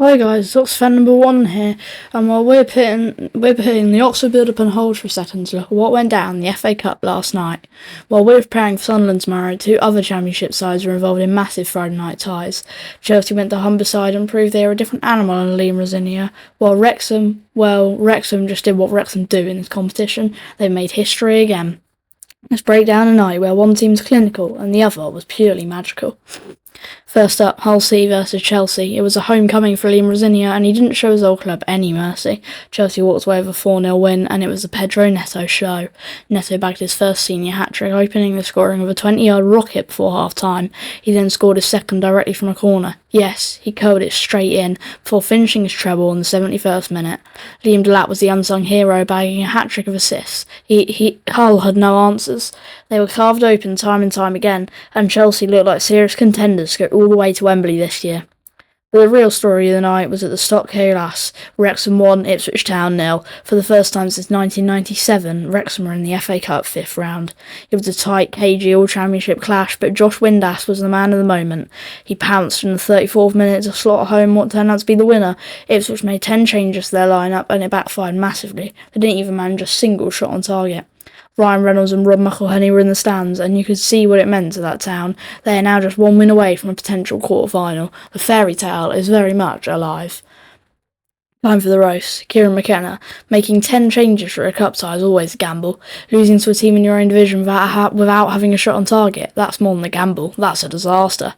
Hi guys, it's fan number 1 here, and while we're putting the Oxford build-up on hold for a second to look at what went down in the FA Cup last night. While we're preparing for Sunderland tomorrow, two other Championship sides were involved in massive Friday night ties. Chelsea went to Humberside and proved they were a different animal on Liam Rosinia, while Wrexham just did what Wrexham do in this competition. They made history again. Let's break down a night where one team was clinical and the other was purely magical. First up, Hull City versus Chelsea. It was a homecoming for Liam Rosinia, and he didn't show his old club any mercy. Chelsea walked away with a 4-0 win, and it was the Pedro Neto show. Neto bagged his first senior hat-trick, opening the scoring with a 20-yard rocket before half-time. He then scored his second directly from a corner. Yes, he curled it straight in, before finishing his treble in the 71st minute. Liam Delap was the unsung hero, bagging a hat-trick of assists. Hull had no answers. They were carved open time and time again, and Chelsea looked like serious contenders to go all the way to Wembley this year. But the real story of the night was at the Stock Chaos. Wrexham won, Ipswich Town 0. For the first time since 1997, Wrexham are in the FA Cup 5th round. It was a tight, cagey all-championship clash, but Josh Windass was the man of the moment. He pounced in the 34th minute to slot home what turned out to be the winner. Ipswich made 10 changes to their lineup, and it backfired massively. They didn't even manage a single shot on target. Ryan Reynolds and Rob McElhenney were in the stands, and you could see what it meant to that town. They are now just one win away from a potential quarter-final. The fairy tale is very much alive. Time for the roast. Kieran McKenna. Making 10 changes for a cup tie is always a gamble. Losing to a team in your own division without having a shot on target, that's more than a gamble. That's a disaster.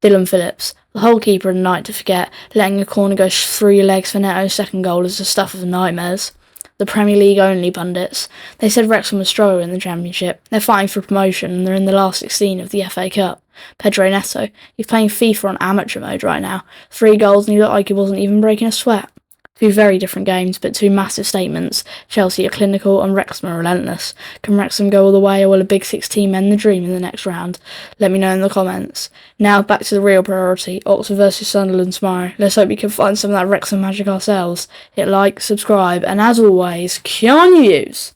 Dylan Phillips. The whole keeper of the night to forget. Letting a corner go through your legs for Neto's second goal is the stuff of nightmares. The Premier League only pundits. They said Wrexham was struggle in the Championship. They're fighting for promotion and they're in the last 16 of the FA Cup. Pedro Neto. He's playing FIFA on amateur mode right now. 3 goals and he looked like he wasn't even breaking a sweat. Two very different games, but two massive statements. Chelsea are clinical and Wrexham are relentless. Can Wrexham go all the way, or will a Big Six team end the dream in the next round? Let me know in the comments. Now back to the real priority, Oxford versus Sunderland tomorrow. Let's hope we can find some of that Wrexham magic ourselves. Hit like, subscribe, and as always, Keanu Hughes.